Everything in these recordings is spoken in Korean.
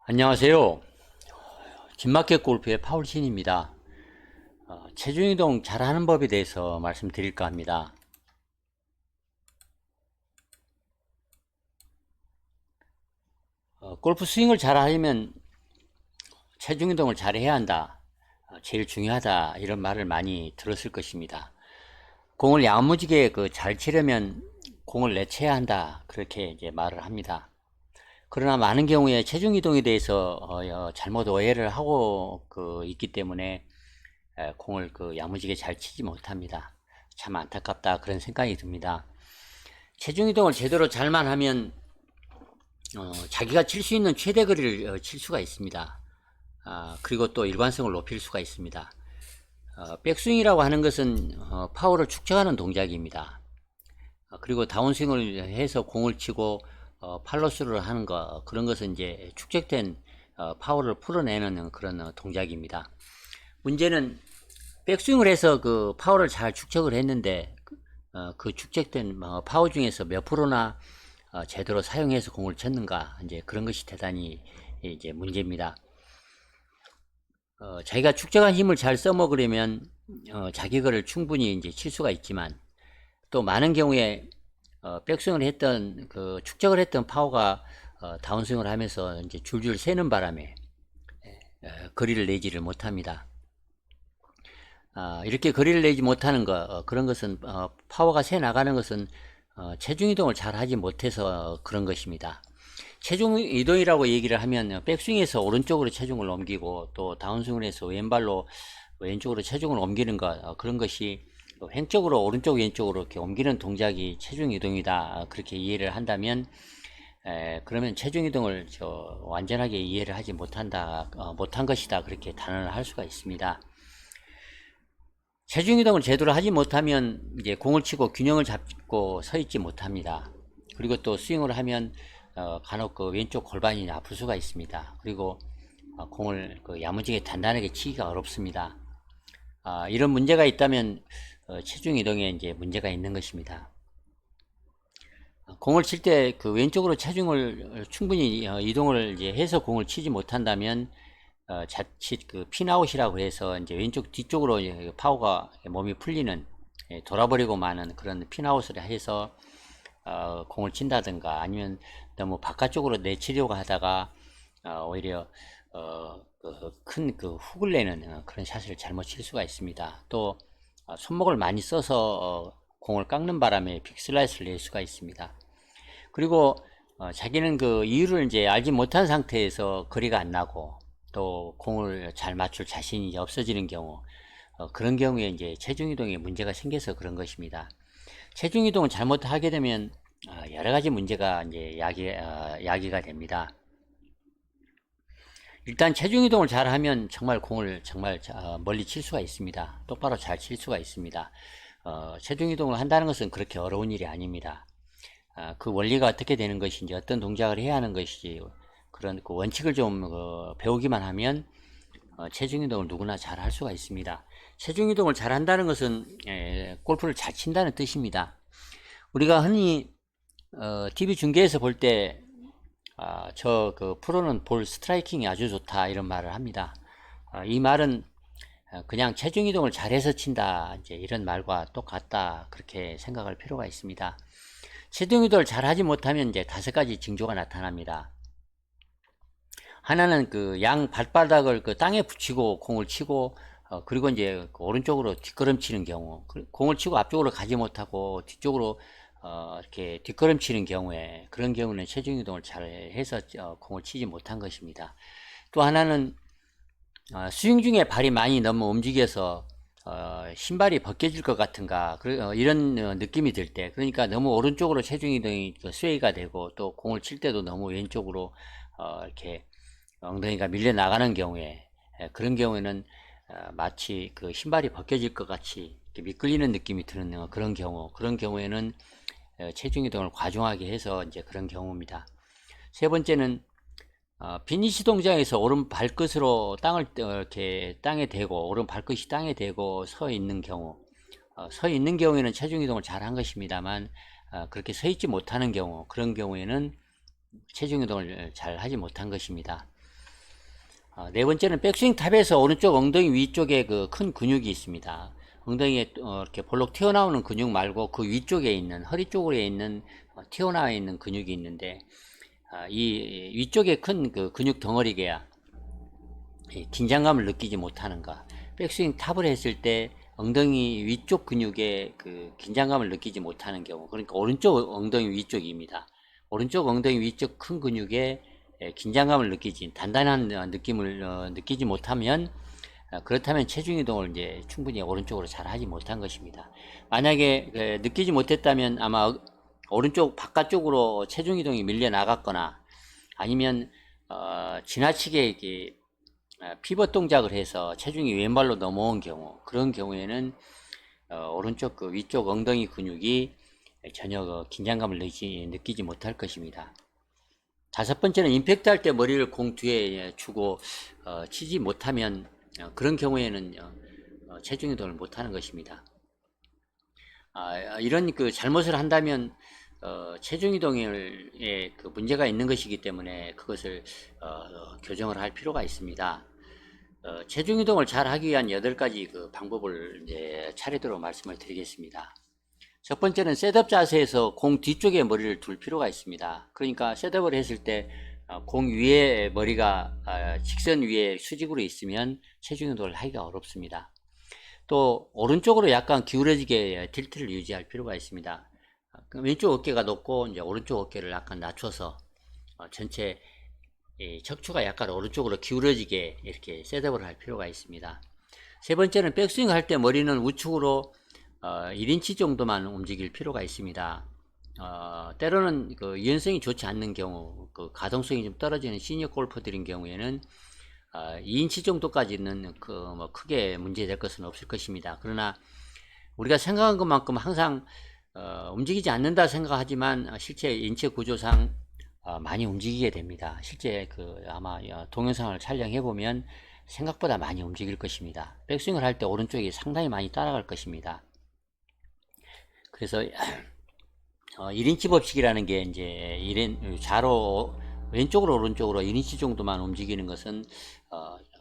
안녕하세요. 진마켓 골프의 파울신입니다. 체중이동 잘하는 법에 대해서 말씀드릴까 합니다. 골프 스윙을 잘하려면 체중이동을 잘 해야 한다. 제일 중요하다. 이런 말을 많이 들었을 것입니다. 공을 야무지게 잘 치려면 공을 내쳐야 한다. 그렇게 이제 말을 합니다. 그러나 많은 경우에 체중이동에 대해서 잘못 오해를 하고 있기 때문에 공을 야무지게 잘 치지 못합니다. 참 안타깝다 그런 생각이 듭니다. 체중이동을 제대로 잘만 하면 자기가 칠 수 있는 최대 거리를 칠 수가 있습니다. 그리고 또 일관성을 높일 수가 있습니다. 백스윙이라고 하는 것은 파워를 축적하는 동작입니다. 그리고 다운스윙을 해서 공을 치고 팔로스를 하는 거, 그런 것은 이제 축적된 파워를 풀어내는 그런 동작입니다. 문제는 백스윙을 해서 파워를 잘 축적을 했는데 그 축적된 파워 중에서 몇 프로나 제대로 사용해서 공을 쳤는가, 이제 그런 것이 대단히 이제 문제입니다. 자기가 축적한 힘을 잘 써먹으려면 자기 거를 충분히 이제 칠 수가 있지만, 또 많은 경우에 백스윙을 했던 축적을 했던 파워가 다운스윙을 하면서 이제 줄줄 새는 바람에 거리를 내지를 못합니다. 이렇게 거리를 내지 못하는 것, 그런 것은 파워가 새 나가는 것은 체중 이동을 잘 하지 못해서 그런 것입니다. 체중 이동이라고 얘기를 하면 백스윙에서 오른쪽으로 체중을 옮기고, 또 다운스윙을 해서 왼발로 왼쪽으로 체중을 옮기는 것, 그런 것이 횡적으로 오른쪽 왼쪽으로 이렇게 옮기는 동작이 체중 이동이다, 그렇게 이해를 한다면, 그러면 체중 이동을 완전하게 이해를 하지 못한 것이다, 그렇게 단언을 할 수가 있습니다. 체중 이동을 제대로 하지 못하면 이제 공을 치고 균형을 잡고 서 있지 못합니다. 그리고 또 스윙을 하면 간혹 왼쪽 골반이 아플 수가 있습니다. 그리고 공을 야무지게 단단하게 치기가 어렵습니다. 이런 문제가 있다면 체중 이동에 이제 문제가 있는 것입니다. 공을 칠 때 왼쪽으로 체중을 충분히 이동을 이제 해서 공을 치지 못한다면 자칫 핀아웃이라고 해서 이제 왼쪽 뒤쪽으로 파워가 몸이 풀리는, 돌아버리고 마는 그런 핀아웃을 해서 공을 친다든가, 아니면 너무 바깥쪽으로 내치려고 하다가 오히려 큰 훅을 내는 그런 샷을 잘못 칠 수가 있습니다. 또 손목을 많이 써서 공을 깎는 바람에 빅슬라이스를 낼 수가 있습니다. 그리고 자기는 이유를 이제 알지 못한 상태에서 거리가 안 나고, 또 공을 잘 맞출 자신이 없어지는 경우, 그런 경우에 이제 체중 이동에 문제가 생겨서 그런 것입니다. 체중 이동을 잘못하게 되면 여러 가지 문제가 이제 야기가 됩니다. 일단 체중 이동을 잘하면 정말 공을 정말 멀리 칠 수가 있습니다. 똑바로 잘 칠 수가 있습니다. 체중 이동을 한다는 것은 그렇게 어려운 일이 아닙니다. 그 원리가 어떻게 되는 것인지, 어떤 동작을 해야 하는 것인지, 그런 원칙을 좀 배우기만 하면 체중 이동을 누구나 잘 할 수가 있습니다. 체중 이동을 잘 한다는 것은 골프를 잘 친다는 뜻입니다. 우리가 흔히 TV 중계에서 볼 때 프로는 볼 스트라이킹이 아주 좋다, 이런 말을 합니다. 이 말은 그냥 체중 이동을 잘해서 친다, 이제 이런 말과 똑같다, 그렇게 생각할 필요가 있습니다. 체중 이동을 잘하지 못하면 이제 5가지 징조가 나타납니다. 하나는 양 발바닥을 땅에 붙이고 공을 치고, 그리고 이제 오른쪽으로 뒷걸음치는 경우, 공을 치고 앞쪽으로 가지 못하고 뒤쪽으로 이렇게 뒷걸음치는 경우에, 그런 경우는 체중 이동을 잘 해서 공을 치지 못한 것입니다. 또 하나는 스윙 중에 발이 많이 너무 움직여서 신발이 벗겨질 것 같은가, 이런 느낌이 들 때, 그러니까 너무 오른쪽으로 체중 이동이 스웨이가 되고, 또 공을 칠 때도 너무 왼쪽으로 이렇게 엉덩이가 밀려 나가는 경우에, 그런 경우에는 마치 신발이 벗겨질 것 같이 미끌리는 느낌이 드는 그런 경우에는 체중 이동을 과중하게 해서 이제 그런 경우입니다. 세 번째는 피니시 동작에서 오른 발끝으로 이렇게 땅에 대고, 오른 발끝이 땅에 대고 서 있는 경우, 서 있는 경우에는 체중 이동을 잘 한 것입니다만, 그렇게 서 있지 못하는 경우, 그런 경우에는 체중 이동을 잘 하지 못한 것입니다. 네 번째는 백스윙 탑에서 오른쪽 엉덩이 위쪽에 그 큰 근육이 있습니다. 엉덩이에 이렇게 볼록 튀어나오는 근육 말고 그 위쪽에 있는 허리 쪽에 있는 튀어나와 있는 근육이 있는데 이 위쪽에 큰 그 근육 덩어리가 긴장감을 느끼지 못하는가. 백스윙 탑을 했을 때 엉덩이 위쪽 근육에 그 긴장감을 느끼지 못하는 경우, 그러니까 오른쪽 엉덩이 위쪽입니다. 오른쪽 엉덩이 위쪽 큰 근육에 긴장감을 느끼지, 단단한 느낌을 느끼지 못하면, 그렇다면 체중 이동을 이제 충분히 오른쪽으로 잘 하지 못한 것입니다. 만약에 느끼지 못했다면 아마 오른쪽 바깥쪽으로 체중 이동이 밀려 나갔거나 아니면 지나치게 이렇게 피벗 동작을 해서 체중이 왼발로 넘어온 경우, 그런 경우에는 오른쪽 그 위쪽 엉덩이 근육이 전혀 긴장감을 느끼지 못할 것입니다. 다섯 번째는 임팩트 할 때 머리를 공 뒤에 주고 치지 못하면 그런 경우에는 체중 이동을 못하는 것입니다. 이런 그 잘못을 한다면 체중 이동에 그 문제가 있는 것이기 때문에 그것을 교정을 할 필요가 있습니다. 체중 이동을 잘 하기 위한 8가지 그 방법을 이제 차례대로 말씀을 드리겠습니다. 첫 번째는 셋업 자세에서 공 뒤쪽에 머리를 둘 필요가 있습니다. 그러니까 셋업을 했을 때 공 위에 머리가 직선 위에 수직으로 있으면 체중 이동을 하기가 어렵습니다. 또 오른쪽으로 약간 기울어지게 틸트를 유지할 필요가 있습니다. 왼쪽 어깨가 높고 이제 오른쪽 어깨를 약간 낮춰서 전체 척추가 약간 오른쪽으로 기울어지게 이렇게 셋업을 할 필요가 있습니다. 세 번째는 백스윙 할 때 머리는 우측으로 1인치 정도만 움직일 필요가 있습니다. 때로는 그 유연성이 좋지 않는 경우, 그 가동성이 좀 떨어지는 시니어 골퍼들인 경우에는 2인치 정도까지는 뭐 크게 문제될 것은 없을 것입니다. 그러나 우리가 생각한 것만큼 항상 움직이지 않는다 생각하지만 실제 인체 구조상 많이 움직이게 됩니다. 실제 그 아마 동영상을 촬영해 보면 생각보다 많이 움직일 것입니다. 백스윙을 할 때 오른쪽이 상당히 많이 따라갈 것입니다. 그래서 1인치 법칙이라는 게 이제 좌로 왼쪽으로 오른쪽으로 1인치 정도만 움직이는 것은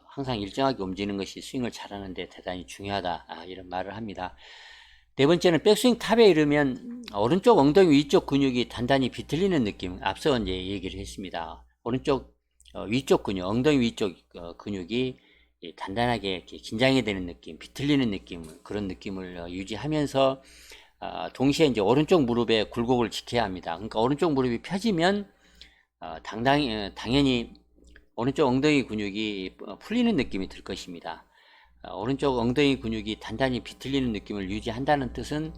항상 일정하게 움직이는 것이 스윙을 잘하는 데 대단히 중요하다, 이런 말을 합니다. 네 번째는 백스윙 탑에 이르면 오른쪽 엉덩이 위쪽 근육이 단단히 비틀리는 느낌, 앞서 이제 얘기를 했습니다. 오른쪽 위쪽 근육, 엉덩이 위쪽 근육이 단단하게 이렇게 긴장이 되는 느낌, 비틀리는 느낌, 그런 느낌을 유지하면서 동시에 이제 오른쪽 무릎에 굴곡을 지켜야 합니다. 그러니까 오른쪽 무릎이 펴지면 당연히 오른쪽 엉덩이 근육이 풀리는 느낌이 들 것입니다. 오른쪽 엉덩이 근육이 단단히 비틀리는 느낌을 유지한다는 뜻은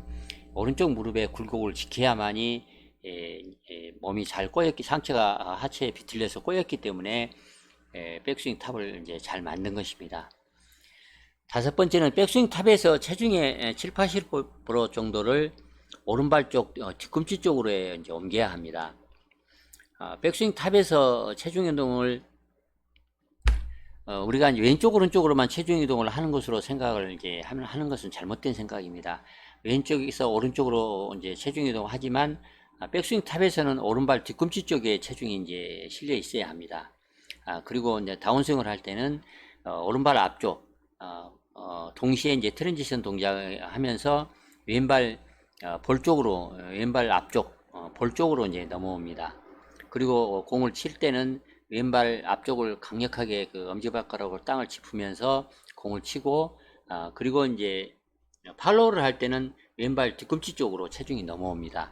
오른쪽 무릎에 굴곡을 지켜야만이 몸이 잘 꼬였기, 상체가 하체에 비틀려서 꼬였기 때문에 백스윙 탑을 이제 잘 만든 것입니다. 다섯 번째는 백스윙 탑에서 체중의 7, 80% 정도를 오른발 쪽 뒤꿈치 쪽으로 이제 옮겨야 합니다. 백스윙 탑에서 체중 이동을 우리가 이제 왼쪽 오른쪽으로만 체중 이동을 하는 것으로 생각을 이제 하는 것은 잘못된 생각입니다. 왼쪽에서 오른쪽으로 이제 체중 이동을 하지만 백스윙 탑에서는 오른발 뒤꿈치 쪽에 체중이 이제 실려 있어야 합니다. 그리고 이제 다운스윙을 할 때는 오른발 앞쪽 동시에 이제 트랜지션 동작을 하면서 왼발 볼 쪽으로, 왼발 앞쪽 볼 쪽으로 이제 넘어옵니다. 그리고 공을 칠 때는 왼발 앞쪽을 강력하게 그 엄지발가락으로 땅을 짚으면서 공을 치고, 그리고 이제 팔로우를 할 때는 왼발 뒤꿈치 쪽으로 체중이 넘어옵니다.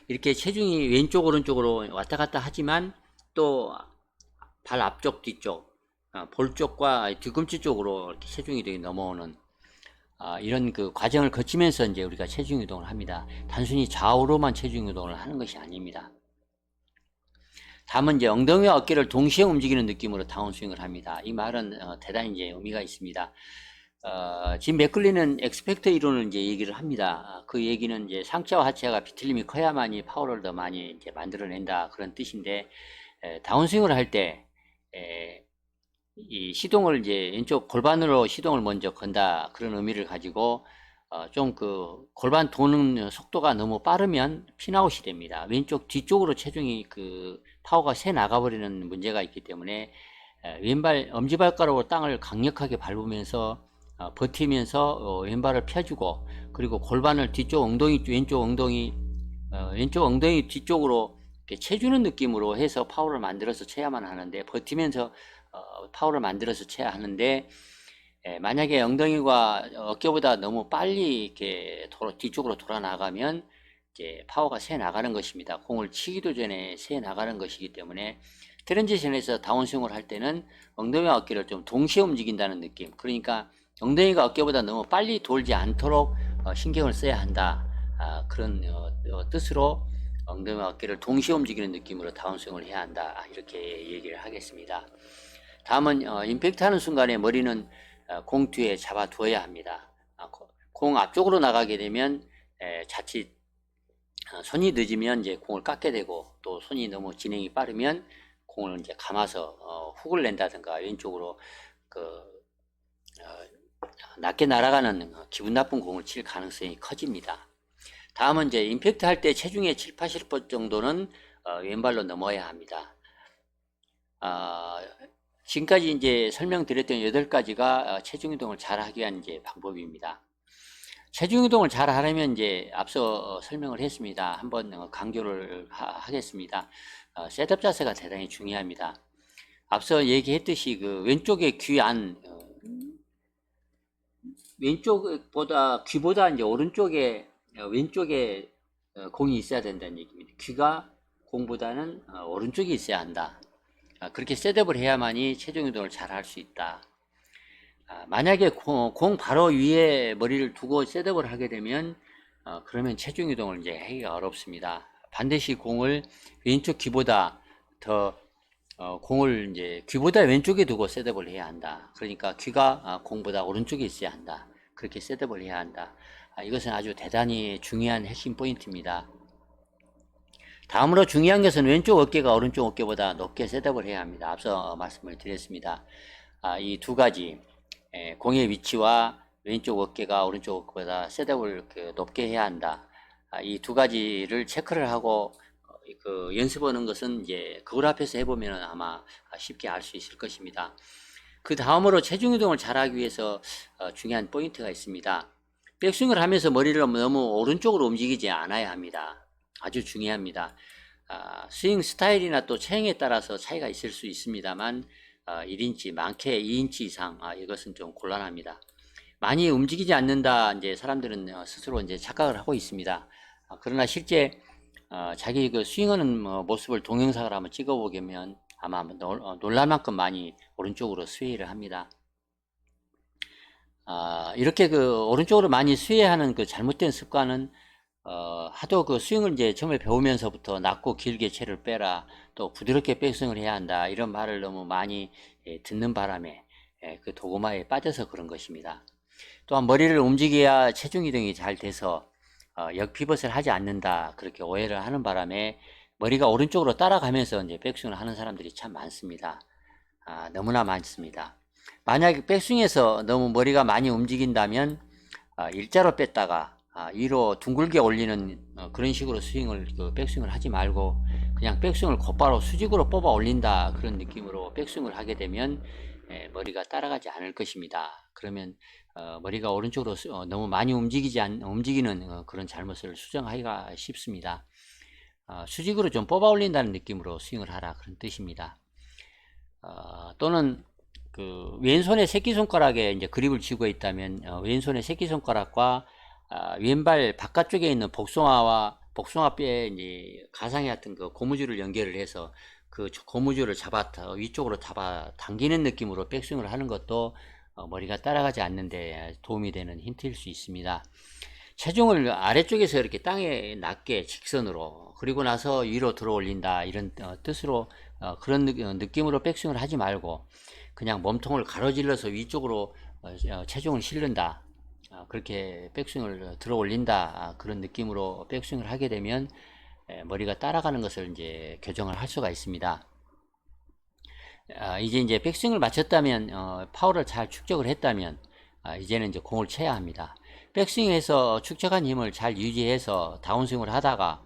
이렇게 체중이 왼쪽 오른쪽으로 왔다 갔다 하지만 또 발 앞쪽 뒤쪽 볼 쪽과 뒤꿈치 쪽으로 이렇게 체중 이동이 넘어오는 이런 그 과정을 거치면서 이제 우리가 체중 이동을 합니다. 단순히 좌우로만 체중 이동을 하는 것이 아닙니다. 다음은 이제 엉덩이와 어깨를 동시에 움직이는 느낌으로 다운스윙을 합니다. 이 말은 대단히 이제 의미가 있습니다. 짐 맥클린은 엑스펙터 이론을 이제 얘기를 합니다. 그 얘기는 이제 상체와 하체가 비틀림이 커야만이 파워를 더 많이 이제 만들어낸다, 그런 뜻인데, 다운스윙을 할 때 이 시동을 이제 왼쪽 골반으로 시동을 먼저 건다, 그런 의미를 가지고 좀 그 골반 도는 속도가 너무 빠르면 핀아웃이 됩니다. 왼쪽 뒤쪽으로 체중이 그 파워가 새 나가버리는 문제가 있기 때문에 왼발 엄지발가락으로 땅을 강력하게 밟으면서 버티면서 왼발을 펴주고, 그리고 골반을 뒤쪽 엉덩이, 왼쪽 엉덩이 뒤쪽으로 이렇게 채주는 느낌으로 해서 파워를 만들어서 쳐야만 하는데, 버티면서 파워를 만들어서 쳐야 하는데, 만약에 엉덩이가 어깨보다 너무 빨리 이렇게 뒤쪽으로 돌아 나가면 이제 파워가 새 나가는 것입니다. 공을 치기도 전에 새 나가는 것이기 때문에, 트랜지션에서 다운스윙을 할 때는 엉덩이와 어깨를 좀 동시에 움직인다는 느낌, 그러니까 엉덩이가 어깨보다 너무 빨리 돌지 않도록 신경을 써야 한다, 그런 뜻으로 엉덩이와 어깨를 동시에 움직이는 느낌으로 다운스윙을 해야 한다, 이렇게 얘기를 하겠습니다. 다음은 임팩트 하는 순간에 머리는 공 뒤에 잡아 두어야 합니다. 공 앞쪽으로 나가게 되면 자칫 손이 늦으면 이제 공을 깎게 되고, 또 손이 너무 진행이 빠르면 공을 이제 감아서 훅을 낸다든가 왼쪽으로 낮게 날아가는 기분 나쁜 공을 칠 가능성이 커집니다. 다음은 이제 임팩트 할 때 체중의 7, 80% 정도는 왼발로 넘어야 합니다. 지금까지 이제 설명드렸던 8가지가 체중 이동을 잘 하기 위한 이제 방법입니다. 체중 이동을 잘 하려면 이제 앞서 설명을 했습니다. 한번 강조를 하겠습니다. 셋업 자세가 대단히 중요합니다. 앞서 얘기했듯이 그 왼쪽에 왼쪽보다 귀보다 이제 오른쪽에 왼쪽에 공이 있어야 된다는 얘기입니다. 귀가 공보다는 오른쪽에 있어야 한다. 그렇게 셋업을 해야만이 체중 이동을 잘 할 수 있다. 만약에 공 바로 위에 머리를 두고 셋업을 하게 되면 그러면 체중 이동을 이제 하기가 어렵습니다. 반드시 공을 왼쪽 귀보다 더 공을 이제 귀보다 왼쪽에 두고 셋업을 해야 한다. 그러니까 귀가 공보다 오른쪽에 있어야 한다. 그렇게 셋업을 해야 한다. 이것은 아주 대단히 중요한 핵심 포인트입니다. 다음으로 중요한 것은 왼쪽 어깨가 오른쪽 어깨보다 높게 셋업을 해야 합니다. 앞서 말씀을 드렸습니다. 이 두 가지, 공의 위치와 왼쪽 어깨가 오른쪽 어깨보다 셋업을 높게 해야 한다. 이 두 가지를 체크를 하고 연습하는 것은 이제 그걸 앞에서 해보면 아마 쉽게 알 수 있을 것입니다. 그 다음으로 체중 이동을 잘하기 위해서 중요한 포인트가 있습니다. 백스윙을 하면서 머리를 너무 오른쪽으로 움직이지 않아야 합니다. 아주 중요합니다. 스윙 스타일이나 또 체형에 따라서 차이가 있을 수 있습니다만 1인치, 많게 2인치 이상, 이것은 좀 곤란합니다. 많이 움직이지 않는다, 이제 사람들은 스스로 이제 착각을 하고 있습니다. 그러나 실제 자기 그 스윙하는 모습을 동영상을 한번 찍어보면 아마 놀랄 만큼 많이 오른쪽으로 스웨이를 합니다. 이렇게 그 오른쪽으로 많이 스웨이하는 그 잘못된 습관은 하도 그 스윙을 이제 처음에 배우면서부터 낮고 길게 채를 빼라, 또 부드럽게 백스윙을 해야 한다, 이런 말을 너무 많이 듣는 바람에 그 도구마에 빠져서 그런 것입니다. 또한 머리를 움직여야 체중 이동이 잘 돼서 역피벗을 하지 않는다, 그렇게 오해를 하는 바람에 머리가 오른쪽으로 따라가면서 이제 백스윙을 하는 사람들이 참 많습니다. 너무나 많습니다. 만약에 백스윙에서 너무 머리가 많이 움직인다면 일자로 뺐다가 위로 둥글게 올리는 그런 식으로 백스윙을 하지 말고 그냥 백스윙을 곧바로 수직으로 뽑아 올린다, 그런 느낌으로 백스윙을 하게 되면 머리가 따라가지 않을 것입니다. 그러면 머리가 오른쪽으로 너무 많이 움직이는 그런 잘못을 수정하기가 쉽습니다. 수직으로 좀 뽑아 올린다는 느낌으로 스윙을 하라, 그런 뜻입니다. 또는 그 왼손의 새끼손가락에 이제 그립을 쥐고 있다면 왼손의 새끼손가락과 왼발 바깥쪽에 있는 복숭아뼈에 이제 가상의 같은 그 고무줄을 연결을 해서 그 고무줄을 위쪽으로 잡아 당기는 느낌으로 백스윙을 하는 것도 머리가 따라가지 않는데 도움이 되는 힌트일 수 있습니다. 체중을 아래쪽에서 이렇게 땅에 낮게 직선으로, 그리고 나서 위로 들어 올린다, 이런 뜻으로 그런 느낌으로 백스윙을 하지 말고 그냥 몸통을 가로질러서 위쪽으로 체중을 실른다, 그렇게 백스윙을 들어 올린다, 그런 느낌으로 백스윙을 하게 되면 머리가 따라가는 것을 이제 교정을 할 수가 있습니다. 이제 백스윙을 마쳤다면 파워를 잘 축적을 했다면 이제는 이제 공을 쳐야 합니다. 백스윙에서 축적한 힘을 잘 유지해서 다운스윙을 하다가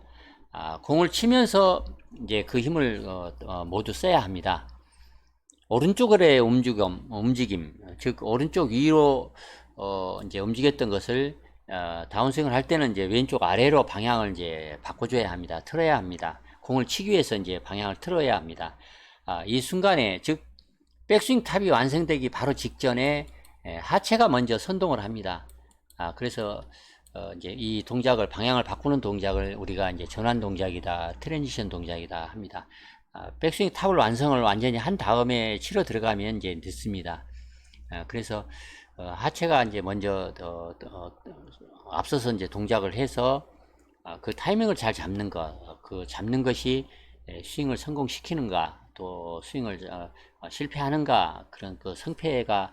공을 치면서 이제 그 힘을 모두 써야 합니다. 오른쪽의 움직임, 즉 오른쪽 위로 이제 움직였던 것을 다운스윙을 할 때는 이제 왼쪽 아래로 방향을 이제 바꿔줘야 합니다. 틀어야 합니다. 공을 치기 위해서 이제 방향을 틀어야 합니다. 이 순간에, 즉 백스윙 탑이 완성되기 바로 직전에 하체가 먼저 선동을 합니다. 그래서 이제 이 동작을, 방향을 바꾸는 동작을 우리가 이제 전환 동작이다, 트랜지션 동작이다 합니다. 백스윙 탑을 완성을 완전히 한 다음에 치러 들어가면 이제 늦습니다. 그래서 하체가 이제 먼저 앞서서 이제 동작을 해서 그 타이밍을 잘 잡는 것, 그 잡는 것이 스윙을 성공시키는가, 또 스윙을 실패하는가, 그런 그 성패가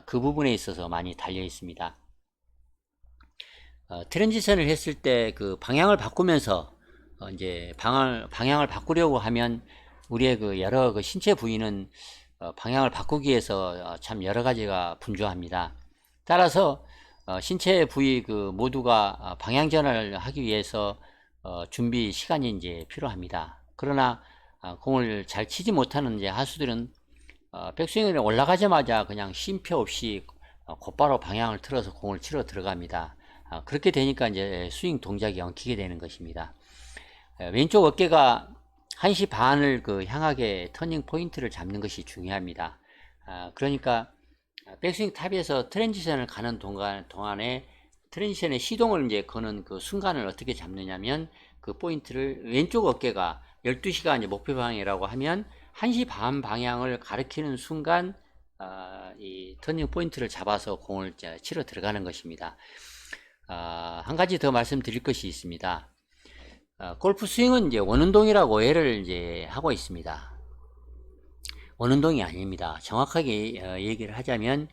그 부분에 있어서 많이 달려 있습니다. 트랜지션을 했을 때 그 방향을 바꾸면서 이제 방향을 바꾸려고 하면 우리의 그 여러 그 신체 부위는 방향을 바꾸기 위해서 참 여러 가지가 분주합니다. 따라서 신체 부위 그 모두가 방향 전환을 하기 위해서 준비 시간이 이제 필요합니다. 그러나 공을 잘 치지 못하는 이제 하수들은 백스윙에 올라가자마자 그냥 쉼표 없이 곧바로 방향을 틀어서 공을 치러 들어갑니다. 그렇게 되니까 이제 스윙 동작이 엉키게 되는 것입니다. 왼쪽 어깨가 1시 반을 그 향하게 터닝 포인트를 잡는 것이 중요합니다. 그러니까 백스윙 탑에서 트랜지션을 가는 동안에 트랜지션의 시동을 이제 거는 그 순간을 어떻게 잡느냐면, 그 포인트를 왼쪽 어깨가 12시가 이제 목표 방향이라고 하면 1시 반 방향을 가리키는 순간 이 터닝 포인트를 잡아서 공을 치러 들어가는 것입니다. 한 가지 더 말씀드릴 것이 있습니다. 골프 스윙은 이제 원운동이라고 오해를 이제 하고 있습니다. 원운동이 아닙니다. 정확하게 얘기를 하자면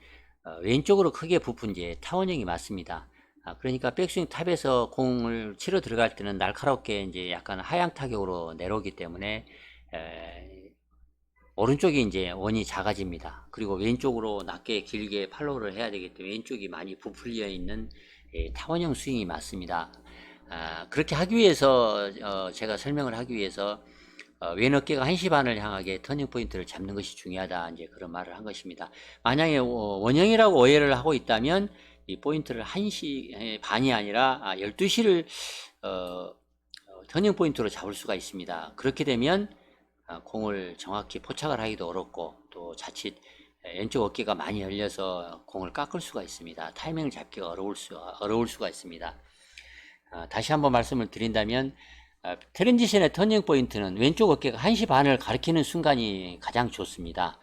왼쪽으로 크게 부푼 이제 타원형이 맞습니다. 그러니까 백스윙 탑에서 공을 치러 들어갈 때는 날카롭게 이제 약간 하향 타격으로 내려오기 때문에 오른쪽이 이제 원이 작아집니다. 그리고 왼쪽으로 낮게 길게 팔로우를 해야 되기 때문에 왼쪽이 많이 부풀려 있는 타원형 스윙이 맞습니다. 그렇게 하기 위해서 제가 설명을 하기 위해서 왼 어깨가 1시 반을 향하게 터닝 포인트를 잡는 것이 중요하다, 이제 그런 말을 한 것입니다. 만약에 원형이라고 오해를 하고 있다면 이 포인트를 1시 반이 아니라 12시를 터닝 포인트로 잡을 수가 있습니다. 그렇게 되면 공을 정확히 포착을 하기도 어렵고, 또 자칫 왼쪽 어깨가 많이 열려서 공을 깎을 수가 있습니다. 타이밍을 잡기가 어려울 수가 있습니다. 다시 한번 말씀을 드린다면 트랜지션의 터닝 포인트는 왼쪽 어깨가 1시 반을 가리키는 순간이 가장 좋습니다.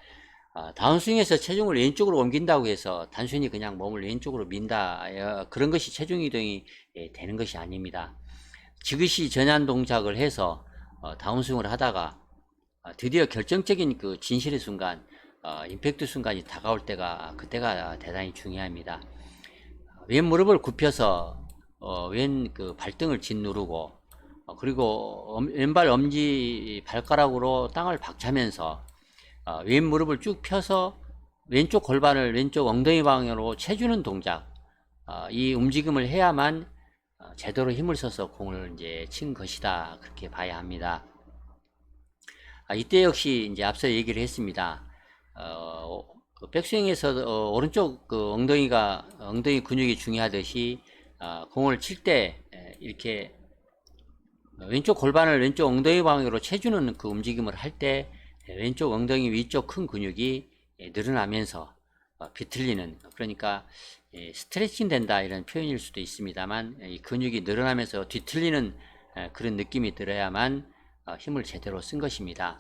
다운스윙에서 체중을 왼쪽으로 옮긴다고 해서 단순히 그냥 몸을 왼쪽으로 민다, 그런 것이 체중 이동이 되는 것이 아닙니다. 지그시 전환 동작을 해서 다운스윙을 하다가 드디어 결정적인 그 진실의 순간, 임팩트 순간이 다가올 때가, 그때가 대단히 중요합니다. 왼 무릎을 굽혀서 왼 그 발등을 짓누르고, 그리고 왼발 엄지 발가락으로 땅을 박차면서 왼 무릎을 쭉 펴서 왼쪽 골반을 왼쪽 엉덩이 방향으로 채주는 동작, 이 움직임을 해야만 제대로 힘을 써서 공을 이제 친 것이다, 그렇게 봐야 합니다. 이때 역시 이제 앞서 얘기를 했습니다. 그 백스윙에서 오른쪽 그 엉덩이 근육이 중요하듯이 공을 칠 때 이렇게 왼쪽 골반을 왼쪽 엉덩이 방향으로 채주는 그 움직임을 할 때 왼쪽 엉덩이 위쪽 큰 근육이 늘어나면서 비틀리는, 그러니까 스트레칭 된다, 이런 표현일 수도 있습니다만, 이 근육이 늘어나면서 뒤틀리는 그런 느낌이 들어야만 힘을 제대로 쓴 것입니다.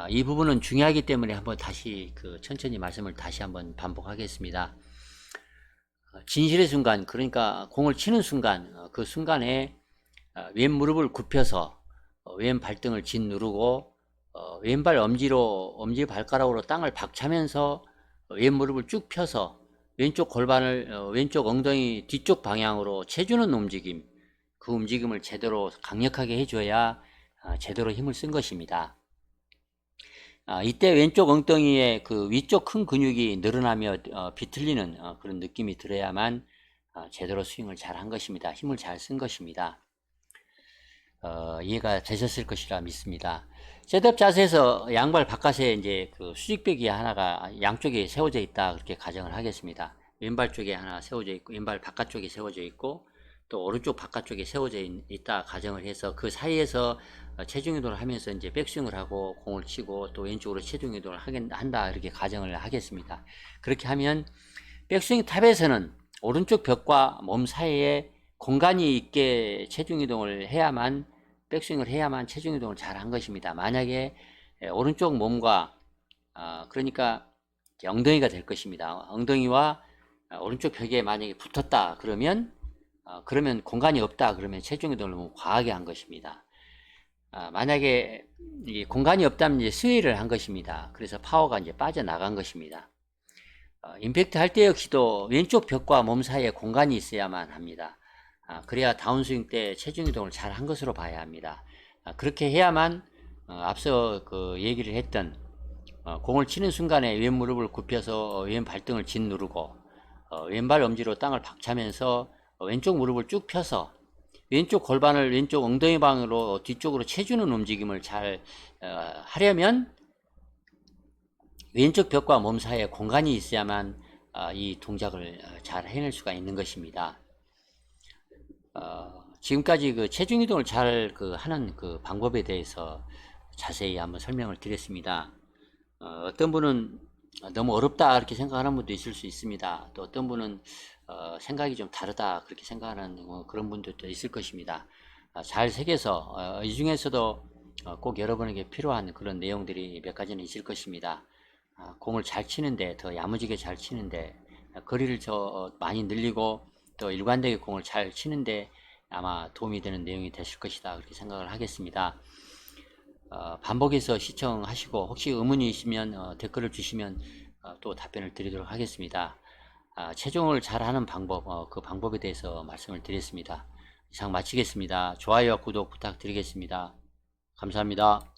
이 부분은 중요하기 때문에 한번 다시 천천히 말씀을 다시 한번 반복하겠습니다. 진실의 순간, 그러니까 공을 치는 순간, 그 순간에 왼 무릎을 굽혀서 왼 발등을 짓누르고 왼발 엄지 발가락으로 땅을 박차면서 왼 무릎을 쭉 펴서 왼쪽 골반을 왼쪽 엉덩이 뒤쪽 방향으로 채주는 움직임, 그 움직임을 제대로 강력하게 해줘야 제대로 힘을 쓴 것입니다. 이때 왼쪽 엉덩이의 그 위쪽 큰 근육이 늘어나며 비틀리는 그런 느낌이 들어야만 제대로 스윙을 잘 한 것입니다. 힘을 잘 쓴 것입니다. 이해가 되셨을 것이라 믿습니다. 셋업 자세에서 양발 바깥에 이제 그 수직벽이 하나가 양쪽에 세워져 있다 그렇게 가정을 하겠습니다. 왼발 쪽에 하나 세워져 있고 왼발 바깥쪽에 세워져 있고 또 오른쪽 바깥쪽에 세워져 있다 가정을 해서 그 사이에서 체중 이동을 하면서 이제 백스윙을 하고 공을 치고 또 왼쪽으로 체중 이동을 한다 이렇게 가정을 하겠습니다. 그렇게 하면 백스윙 탑에서는 오른쪽 벽과 몸 사이에 공간이 있게 체중 이동을 해야만 백스윙을 해야만 체중 이동을 잘 한 것입니다. 만약에 오른쪽 몸과 그러니까 엉덩이가 될 것입니다. 엉덩이와 오른쪽 벽에 만약에 붙었다 그러면 공간이 없다 그러면 체중 이동을 너무 과하게 한 것입니다. 만약에 이 공간이 없다면 이제 스웨이를 한 것입니다. 그래서 파워가 이제 빠져나간 것입니다. 임팩트 할 때 역시도 왼쪽 벽과 몸 사이에 공간이 있어야만 합니다. 그래야 다운스윙 때 체중 이동을 잘 한 것으로 봐야 합니다. 그렇게 해야만 앞서 그 얘기를 했던 공을 치는 순간에 왼 무릎을 굽혀서 왼 발등을 짓누르고 왼발 엄지로 땅을 박차면서 왼쪽 무릎을 쭉 펴서 왼쪽 골반을 왼쪽 엉덩이 방으로 뒤쪽으로 채주는 움직임을 잘 하려면 왼쪽 벽과 몸 사이에 공간이 있어야만 이 동작을 잘 해낼 수가 있는 것입니다. 지금까지 그 체중 이동을 잘 하는 그 방법에 대해서 자세히 한번 설명을 드렸습니다. 어떤 분은 너무 어렵다 그렇게 생각하는 분도 있을 수 있습니다. 또 어떤 분은 생각이 좀 다르다 그렇게 생각하는 그런 분들도 있을 것입니다. 잘 새겨서 이 중에서도 꼭 여러분에게 필요한 그런 내용들이 몇 가지는 있을 것입니다. 공을 잘 치는데 더 야무지게 잘 치는데 거리를 더 많이 늘리고 또 일관되게 공을 잘 치는데 아마 도움이 되는 내용이 되실 것이다 그렇게 생각을 하겠습니다. 반복해서 시청하시고 혹시 의문이 있으면 댓글을 주시면 또 답변을 드리도록 하겠습니다. 체중을 잘하는 방법, 그 방법에 대해서 말씀을 드렸습니다. 이상 마치겠습니다. 좋아요와 구독 부탁드리겠습니다. 감사합니다.